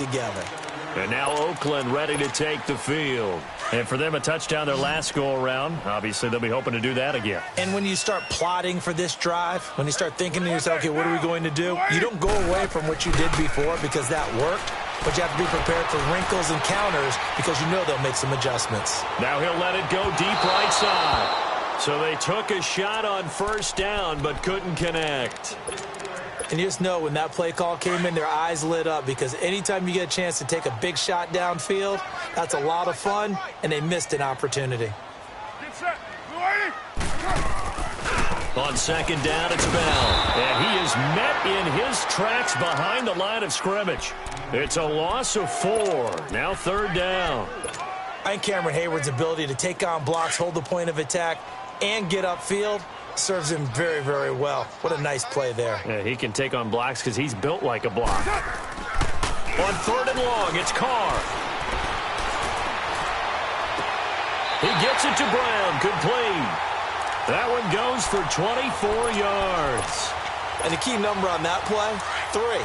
together. And now Oakland ready to take the field. And for them, a touchdown their last go-around. Obviously, they'll be hoping to do that again. And when you start plotting for this drive, when you start thinking to yourself, okay, what are we going to do? You don't go away from what you did before because that worked. But you have to be prepared for wrinkles and counters because you know they'll make some adjustments. Now he'll let it go deep right side. So they took a shot on first down but couldn't connect. And you just know when that play call came in, their eyes lit up because anytime you get a chance to take a big shot downfield, that's a lot of fun, and they missed an opportunity. On second down, it's Bell. And he is met in his tracks behind the line of scrimmage. It's a loss of 4. Now third down. I think Cameron Hayward's ability to take on blocks, hold the point of attack, and get upfield serves him very, very well. What a nice play there. Yeah, he can take on blocks because he's built like a block. On third and long, it's Carr. He gets it to Brown. Complete. That one goes for 24 yards. And the key number on that play, 3.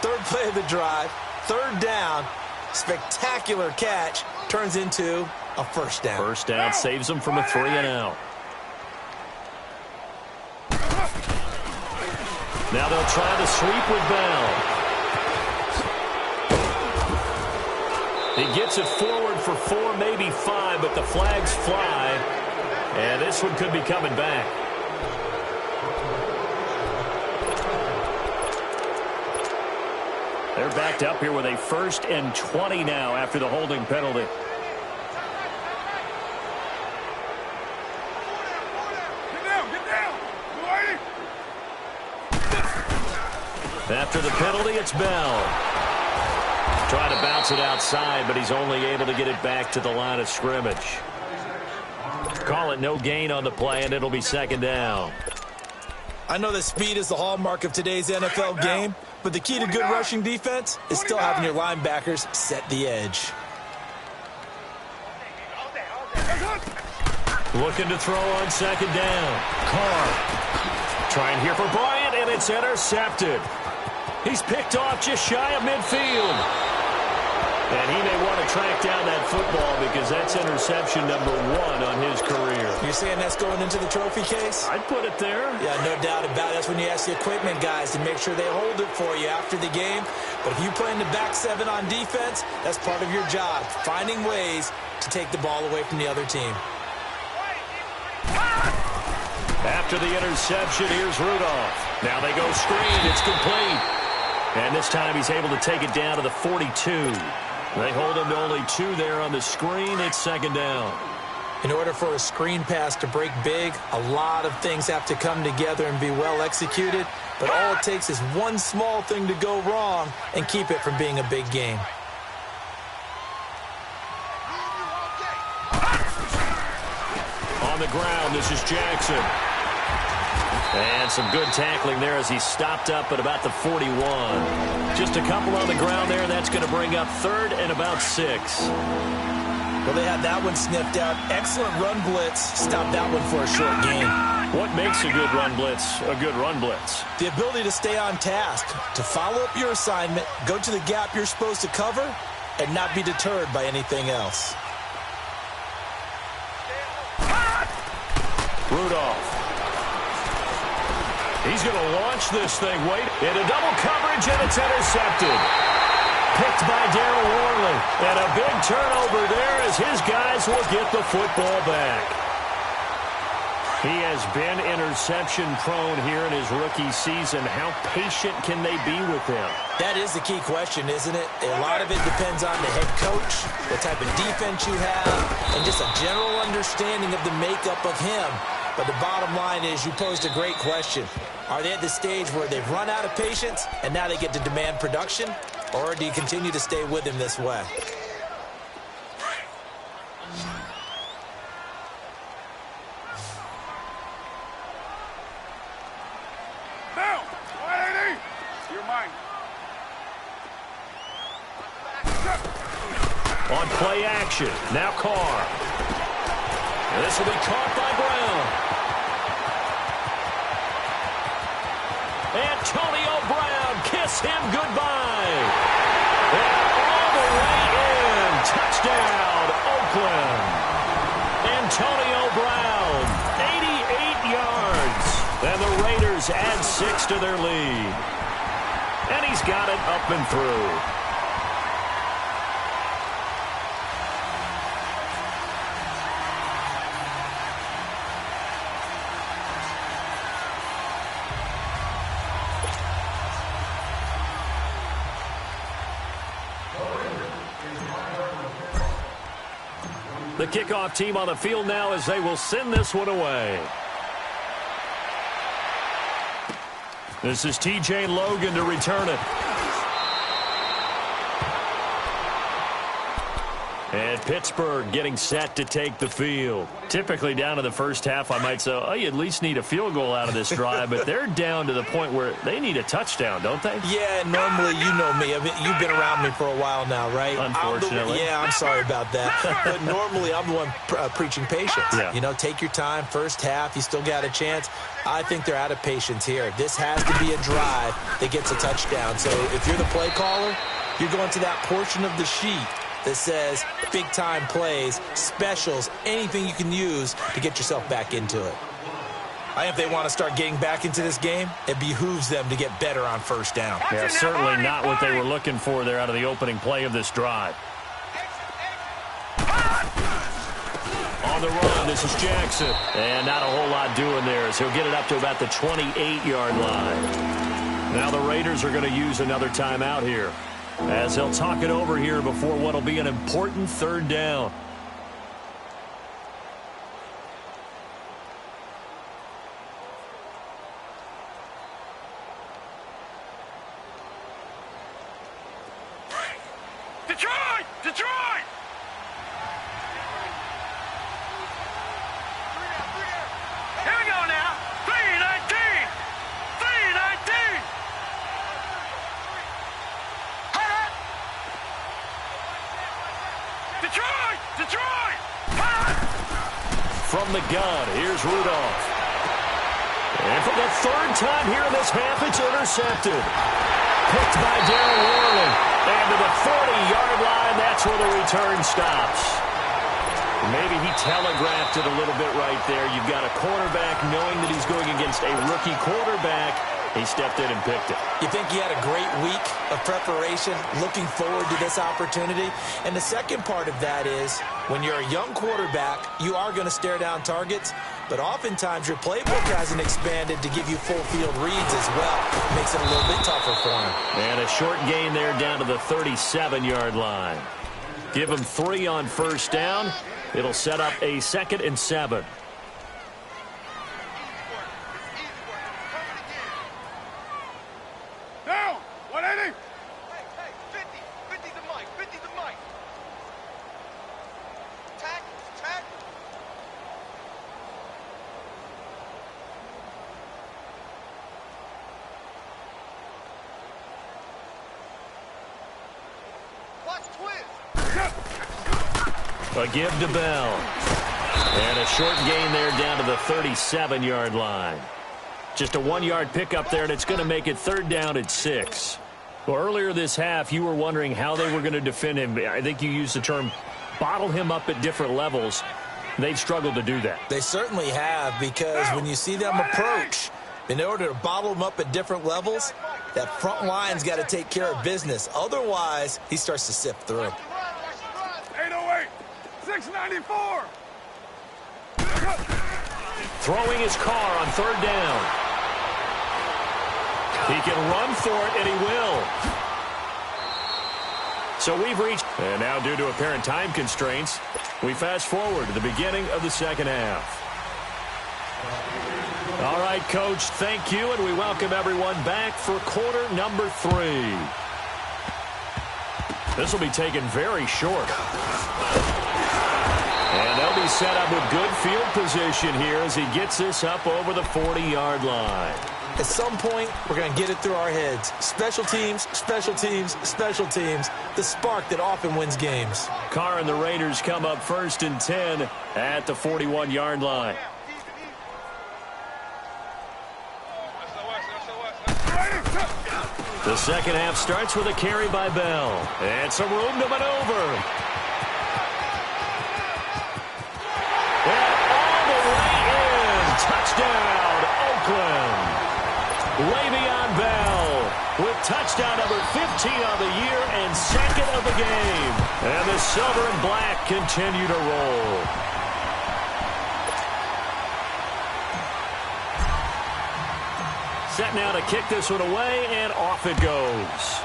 Third play of the drive, third down, spectacular catch, turns into a first down. First down saves him from a 3-and-out. Now they'll try to sweep with Bell. He gets it forward for 4, maybe 5, but the flags fly. And this one could be coming back. They're backed up here with a 1st and 20 now after the holding penalty. After the penalty, it's Bell. Trying to bounce it outside, but he's only able to get it back to the line of scrimmage. Call it no gain on the play, and it'll be second down. I know that speed is the hallmark of today's NFL game, but the key to good rushing defense is still having your linebackers set the edge. Looking to throw on second down. Carr trying here for Bryant, and it's intercepted. He's picked off just shy of midfield. And he may want to track down that football because that's interception number 1 on his career. You're saying that's going into the trophy case? I'd put it there. Yeah, no doubt about it. That's when you ask the equipment guys to make sure they hold it for you after the game. But if you play in the back 7 on defense, that's part of your job, finding ways to take the ball away from the other team. After the interception, here's Rudolph. Now they go screen. It's complete. And this time he's able to take it down to the 42. They hold him to only 2 there on the screen. It's second down. In order for a screen pass to break big, a lot of things have to come together and be well executed. But all it takes is one small thing to go wrong and keep it from being a big game. On the ground, this is Jackson. And some good tackling there as he stopped up at about the 41. Just a couple on the ground there. That's going to bring up third and about 6. Well, they had that one sniffed out. Excellent run blitz. Stopped that one for a short gain. What makes a good run blitz a good run blitz? The ability to stay on task, to follow up your assignment, go to the gap you're supposed to cover, and not be deterred by anything else. Rudolph. He's going to launch this thing. Wait, into double coverage, and it's intercepted. Picked by Darryl Worley. And a big turnover there as his guys will get the football back. He has been interception-prone here in his rookie season. How patient can they be with him? That is the key question, isn't it? A lot of it depends on the head coach, what type of defense you have, and just a general understanding of the makeup of him. But the bottom line is you posed a great question. Are they at the stage where they've run out of patience and now they get to demand production? Or do you continue to stay with him this way? Now, you're mine. On play action, now Carr. And this will be caught by Brown. Antonio Brown, kiss him goodbye. And 6 to their lead. And he's got it up and through. The kickoff team on the field now as they will send this one away. This is TJ Logan to return it. And Pittsburgh getting set to take the field. Typically down to the first half, I might say, oh, you at least need a field goal out of this drive, but they're down to the point where they need a touchdown, don't they? Yeah, normally, you know me. I mean, you've been around me for a while now, right? Unfortunately. I'm sorry about that. But normally, I'm the one preaching patience. Yeah. You know, take your time. First half, you still got a chance. I think they're out of patience here. This has to be a drive that gets a touchdown. So if you're the play caller, you're going to that portion of the sheet that says big-time plays, specials, anything you can use to get yourself back into it. I think if they want to start getting back into this game, it behooves them to get better on first down. Yeah, certainly not what they were looking for there out of the opening play of this drive. On the run, this is Jackson. And not a whole lot doing there as he'll get it up to about the 28-yard line. Now the Raiders are going to use another timeout here, as they'll talk it over here before what will be an important third down. Detroit! Detroit! Here we go now. 3-19! 3-19! Detroit! Detroit! From the gun, here's Rudolph. And for the third time here in this half, it's intercepted. Picked by Darren Worley. And to the 40-yard line, that's where the return stops. Maybe he telegraphed it a little bit right there. You've got a quarterback knowing that he's going against a rookie quarterback. He stepped in and picked it. You think he had a great week of preparation, looking forward to this opportunity? And the second part of that is, when you're a young quarterback, you are going to stare down targets, but oftentimes your playbook hasn't expanded to give you full field reads as well. Makes it a little bit tougher for him. And a short gain there down to the 37-yard line. Give him 3 on first down. It'll set up a 2nd and 7. Down! 180! Hey, 50 the mic, 50 the mic. Tack. Watch twist. A give to Bell. And a short gain there down to the 37-yard line. Just a 1-yard pickup there, and it's going to make it 3rd down at 6. Well, earlier this half, you were wondering how they were going to defend him. I think you used the term bottle him up at different levels. They've struggled to do that. They certainly have, because when you see them approach, in order to bottle them up at different levels, that front line's got to take care of business. Otherwise, he starts to sift through. 808! 694! Throwing his car on 3rd down. He can run for it, and he will. So we've reached, and now due to apparent time constraints, we fast forward to the beginning of the 2nd half. All right, Coach, thank you, and we welcome everyone back for quarter number 3. This will be taken very short. And they'll be set up with good field position here as he gets this up over the 40-yard line. At some point, we're going to get it through our heads. Special teams, special teams, special teams. The spark that often wins games. Carr and the Raiders come up 1st and 10 at the 41-yard line. The 2nd half starts with a carry by Bell. And some room to maneuver. And all the way in. Touchdown, Oakland. Le'Veon Bell with touchdown number 15 on the year and second of the game. And the silver and black continue to roll. Set now to kick this one away, and off it goes.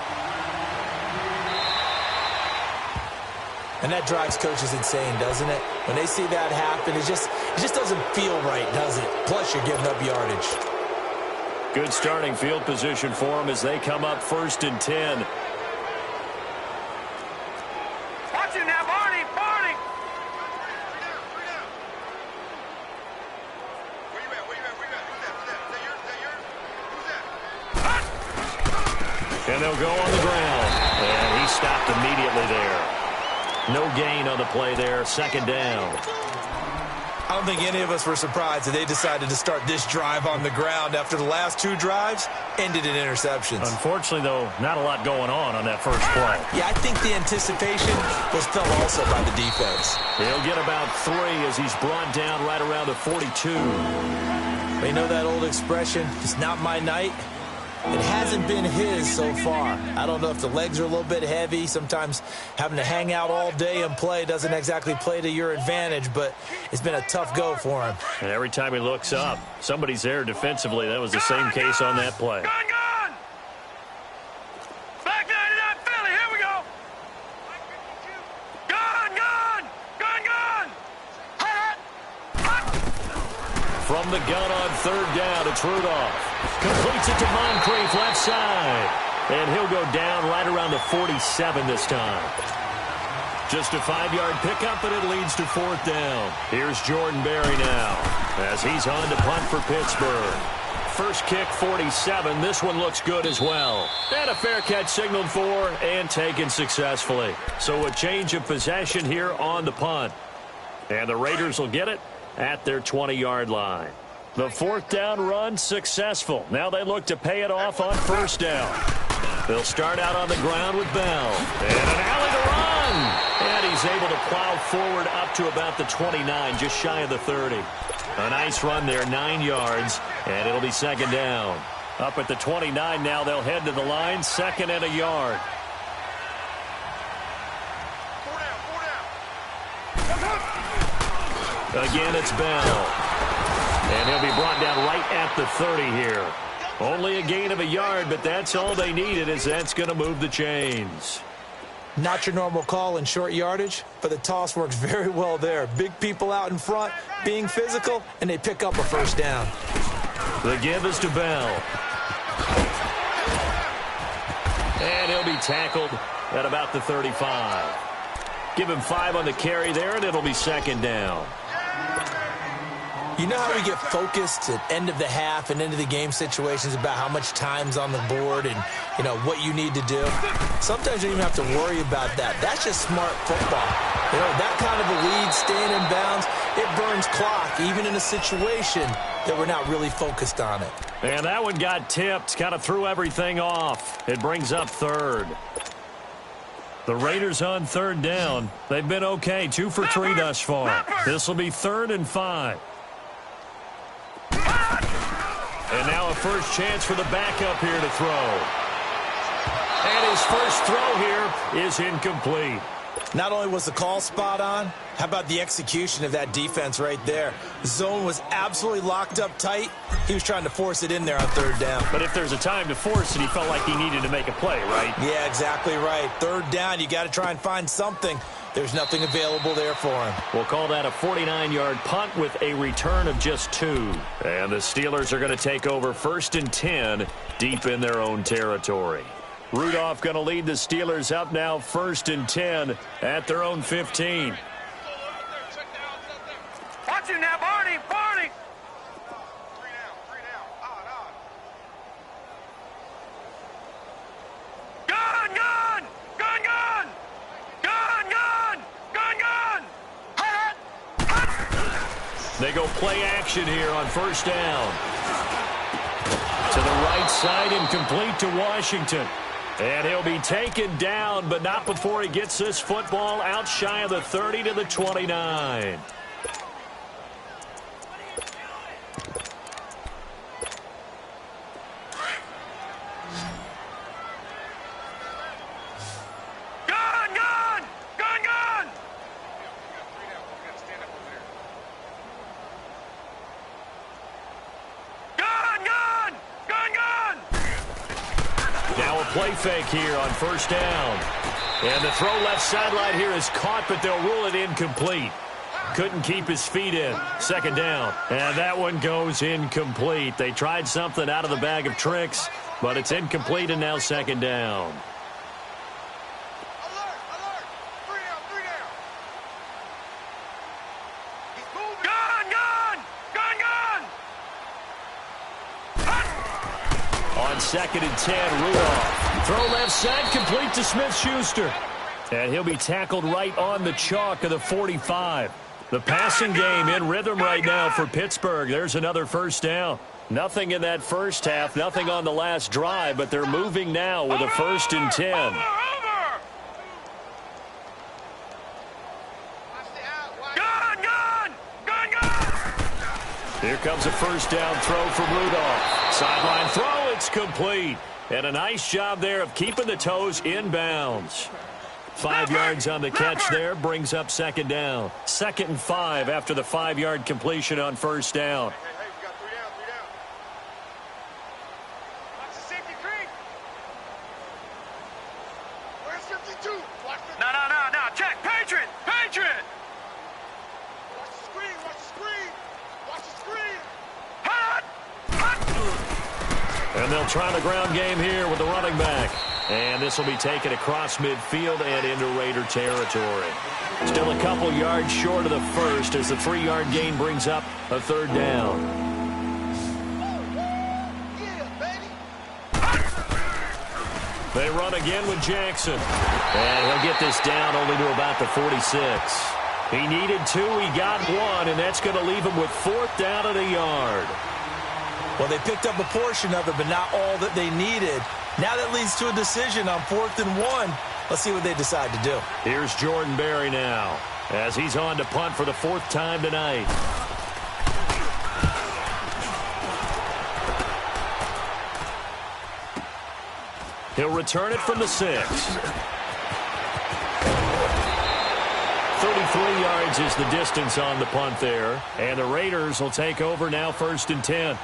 And that drives coaches insane, doesn't it? When they see that happen, it just doesn't feel right, does it? Plus, you're giving up yardage. Good starting field position for them as they come up 1st and 10. Watch it now, Barney! Barney! Where you at? Where you at? Where you at? Who's that? Who's that? Is that yours? Is that yours? Who's that? And they'll go on the ground. And he stopped immediately there. No gain on the play there. 2nd down. I don't think any of us were surprised that they decided to start this drive on the ground after the last 2 drives ended in interceptions. Unfortunately, though, not a lot going on that first play. Yeah, I think the anticipation was felt also by the defense. He'll get about 3 as he's brought down right around the 42. They know that old expression, it's not my night. It hasn't been his so far. I don't know if the legs are a little bit heavy. Sometimes having to hang out all day and play doesn't exactly play to your advantage, but it's been a tough go for him. And every time he looks up, somebody's there defensively. That was the same case on that play. Gun! Back 99 Philly, here we go! Gun! From the gun on 3rd down, it's Rudolph. Completes it to Moncrief, left side. And he'll go down right around the 47 this time. Just a 5-yard pickup, and it leads to 4th down. Here's Jordan Berry now as he's on to punt for Pittsburgh. First kick, 47. This one looks good as well. And a fair catch signaled for and taken successfully. So a change of possession here on the punt. And the Raiders will get it at their 20-yard line. The 4th down run successful. Now they look to pay it off on 1st down. They'll start out on the ground with Bell. And an alley to run. And he's able to plow forward up to about the 29, just shy of the 30. A nice run there, 9 yards, and it'll be 2nd down. Up at the 29 now, they'll head to the line, 2nd and a yard. 4 down. Again, it's Bell. And he'll be brought down right at the 30 here. Only a gain of a yard, but that's all they needed, as that's going to move the chains. Not your normal call in short yardage, but the toss works very well there. Big people out in front, being physical, and they pick up a 1st down. The give is to Bell. And he'll be tackled at about the 35. Give him 5 on the carry there, and it'll be 2nd down. You know how we get focused at end of the half and into the game situations about how much time's on the board and, you know, what you need to do? Sometimes you don't even have to worry about that. That's just smart football. You know, that kind of a lead, staying in bounds, it burns clock, even in a situation that we're not really focused on it. And that one got tipped, kind of threw everything off. It brings up 3rd. The Raiders on 3rd down. They've been okay, 2 for 3 thus far. This will be 3rd and 5. And now a first chance for the backup here to throw. And his first throw here is incomplete. Not only was the call spot on, how about the execution of that defense right there? The zone was absolutely locked up tight. He was trying to force it in there on 3rd down. But if there's a time to force it, he felt like he needed to make a play, right? Yeah, exactly right. 3rd down, you got to try and find something. There's nothing available there for him. We'll call that a 49-yard punt with a return of just 2. And the Steelers are going to take over 1st and 10 deep in their own territory. Rudolph going to lead the Steelers up now 1st and 10 at their own 15. Watch him now, Barney! 3 down. Odd. Gun! They go play action here on 1st down. To the right side and complete to Washington. And he'll be taken down, but not before he gets this football out shy of the 30 to the 29. play fake here on first down. And the throw left sideline here is caught, but they'll rule it incomplete. Couldn't keep his feet in. Second down. And that one goes incomplete. They tried something out of the bag of tricks, but it's incomplete, and now second down. Alert, alert. Three down. He's moving. Gun! On 2nd and 10, Rudolph. Throw left side, complete to Smith-Schuster. And he'll be tackled right on the chalk of the 45. The passing game in rhythm right now for Pittsburgh. There's another first down. Nothing in that first half, nothing on the last drive, but they're moving now with a 1st and 10. Over! Watch the out. Watch Gun! Here comes a first down throw from Rudolph. Sideline throw, it's complete. And a nice job there of keeping the toes inbounds. 5 yards on the catch there, brings up second down. 2nd and 5 after the 5-yard completion on first down. Hey, we got three down. Watch the safety creep. Where's 52? Watch the... No. Check. Patriot! Watch the screen. Watch the screen. Hot! And they'll try the ground game here with the running back. And this will be taken across midfield and into Raider territory. Still a couple yards short of the first as the 3-yard gain brings up a third down. Yeah, baby. They run again with Jackson. And he'll get this down only to about the 46. He needed 2, he got 1, and that's going to leave him with 4th down and a yard. Well, they picked up a portion of it, but not all that they needed. Now that leads to a decision on 4th and 1. Let's see what they decide to do. Here's Jordan Berry now as he's on to punt for the 4th time tonight. He'll return it from the 6. 33 yards is the distance on the punt there. And the Raiders will take over now 1st and 10.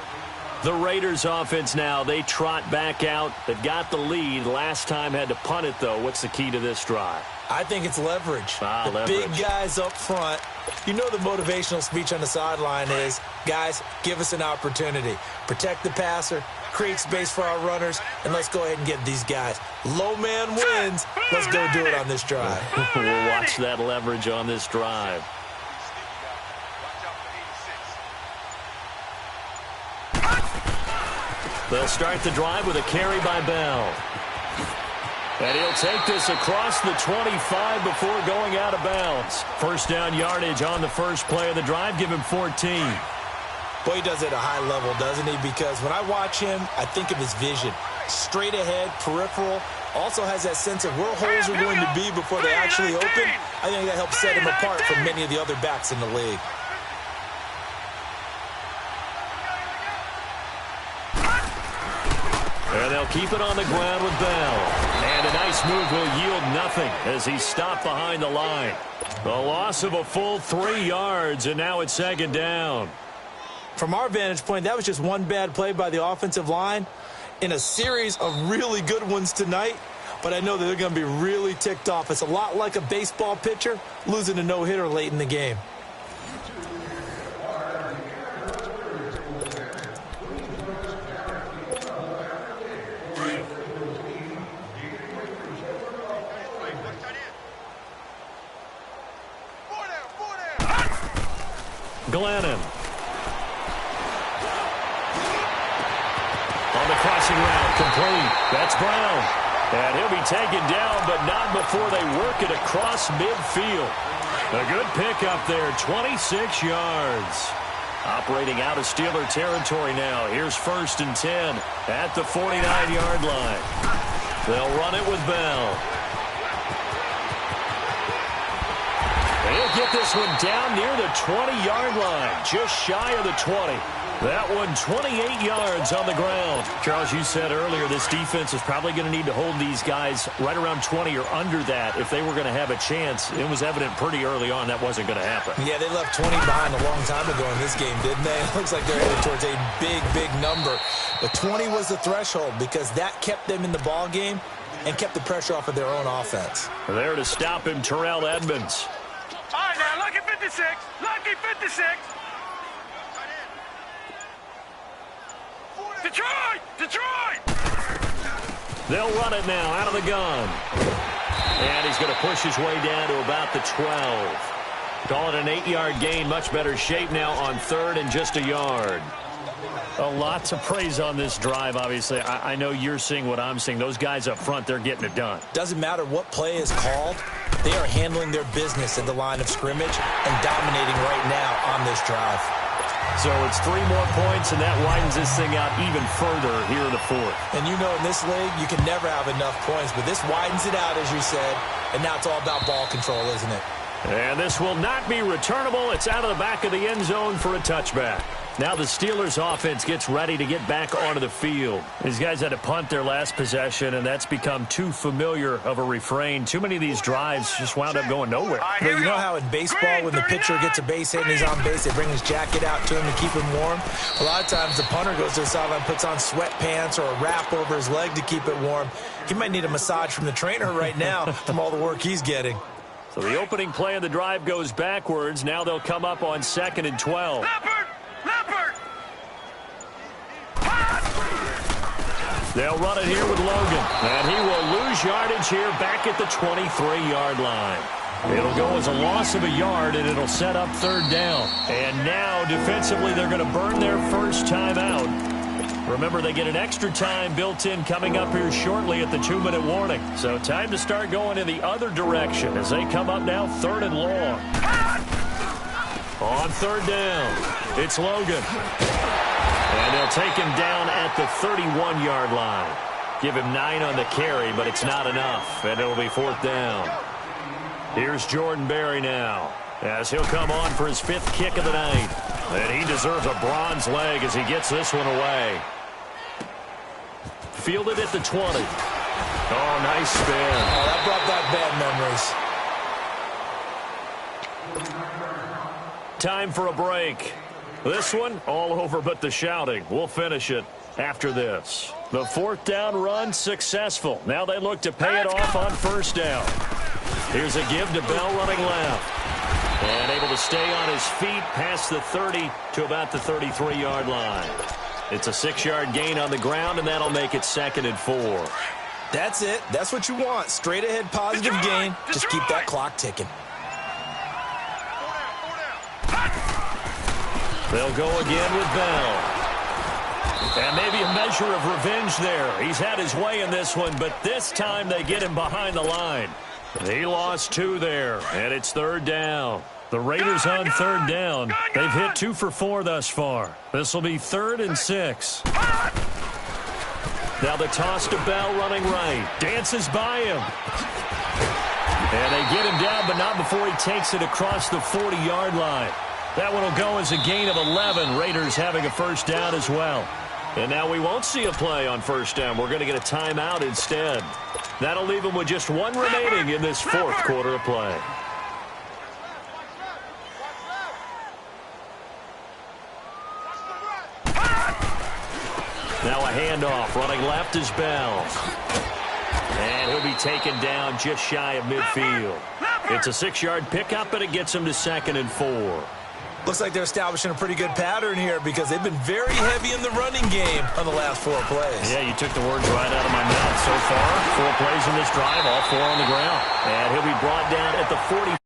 The Raiders offense now, they trot back out. They've got the lead. Last time had to punt it, though. What's the key to this drive? I think it's leverage. The Leverage. big guys up front. You know the motivational speech on the sideline is, guys, give us an opportunity. Protect the passer, create space for our runners, and let's go ahead and get these guys. Low man wins. Let's go do it on this drive. We'll watch that leverage on this drive. Watch out for 86. They'll start the drive with a carry by Bell. And he'll take this across the 25 before going out of bounds. First down yardage on the first play of the drive. Give him 14. Boy, he does it at a high level, doesn't he? Because when I watch him, I think of his vision. Straight ahead, peripheral. Also has that sense of where holes are going to be before they actually open. I think that helps set him apart from many of the other backs in the league. And they'll keep it on the ground with Bell. And a nice move will yield nothing as he's stopped behind the line. The loss of a full 3 yards, and now it's second down. From our vantage point, that was just one bad play by the offensive line in a series of really good ones tonight. But I know that they're going to be really ticked off. It's a lot like a baseball pitcher losing a no-hitter late in the game. Glennon. On the crossing route, complete. That's Brown. And he'll be taken down, but not before they work it across midfield. A good pickup there, 26 yards. Operating out of Steeler territory now. Here's 1st and 10 at the 49-yard line. They'll run it with Bell. He'll get this one down near the 20-yard line, just shy of the 20. That one 28 yards on the ground. Charles, you said earlier this defense is probably going to need to hold these guys right around 20 or under that if they were going to have a chance. It was evident pretty early on that wasn't going to happen. Yeah, they left 20 behind a long time ago in this game, didn't they? It looks like they're headed towards a big, big number. But 20 was the threshold because that kept them in the ball game and kept the pressure off of their own offense. There to stop him, Terrell Edmonds. All right, now, lucky 56. Lucky 56. Detroit! Detroit! They'll run it now out of the gun. And he's going to push his way down to about the 12. Call it an 8-yard gain. Much better shape now on third and just a yard. A lot to praise on this drive, obviously. I know you're seeing what I'm seeing. Those guys up front, they're getting it done. Doesn't matter what play is called. They are handling their business at the line of scrimmage and dominating right now on this drive. So it's 3 more points, and that widens this thing out even further here in the fourth. And you know in this league, you can never have enough points, but this widens it out, as you said, and now it's all about ball control, isn't it? And this will not be returnable. It's out of the back of the end zone for a touchback. Now the Steelers offense gets ready to get back onto the field. These guys had to punt their last possession, and that's become too familiar of a refrain. Too many of these drives just wound up going nowhere. But you know how in baseball, when the pitcher gets a base hit and he's on base, they bring his jacket out to him to keep him warm? A lot of times the punter goes to the sideline, puts on sweatpants or a wrap over his leg to keep it warm. He might need a massage from the trainer right now from all the work he's getting. So the opening play of the drive goes backwards. Now they'll come up on 2nd and 12. Leopard! Leopard! They'll run it here with Logan. And he will lose yardage here back at the 23-yard line. It'll go as a loss of a yard, and it'll set up 3rd down. And now, defensively, they're going to burn their first time out. Remember, they get an extra time built in coming up here shortly at the 2-minute warning. So time to start going in the other direction as they come up now 3rd and long. On 3rd down, it's Logan. And they'll take him down at the 31-yard line. Give him 9 on the carry, but it's not enough, and it'll be 4th down. Here's Jordan Berry now, as he'll come on for his 5th kick of the night. And he deserves a bronze leg as he gets this one away. Fielded at the 20. Oh, nice spin. Oh, that brought back bad memories. Time for a break. This one, all over but the shouting. We'll finish it after this. The 4th down run successful. Now they look to pay it off on 1st down. Here's a give to Bell running left. And able to stay on his feet past the 30 to about the 33-yard line. It's a 6-yard gain on the ground, and that'll make it 2nd and 4. That's it. That's what you want. Straight ahead positive gain. Just keep that clock ticking. They'll go again with Bell. And maybe a measure of revenge there. He's had his way in this one, but this time they get him behind the line. He lost 2 there, and it's 3rd down. The Raiders on 3rd down. They've hit 2 for 4 thus far. This will be 3rd and 6. Now the toss to Bell running right. Dances by him. And they get him down, but not before he takes it across the 40-yard line. That one will go as a gain of 11. Raiders having a 1st down as well. And now we won't see a play on 1st down. We're going to get a timeout instead. That'll leave them with just 1 remaining in this 4th quarter of play. Now a handoff. Running left is Bell. And he'll be taken down just shy of midfield. It's a 6-yard pickup, and it gets him to 2nd and 4. Looks like they're establishing a pretty good pattern here because they've been very heavy in the running game on the last 4 plays. Yeah, you took the words right out of my mouth. So far, 4 plays in this drive, all 4 on the ground. And he'll be brought down at the 40.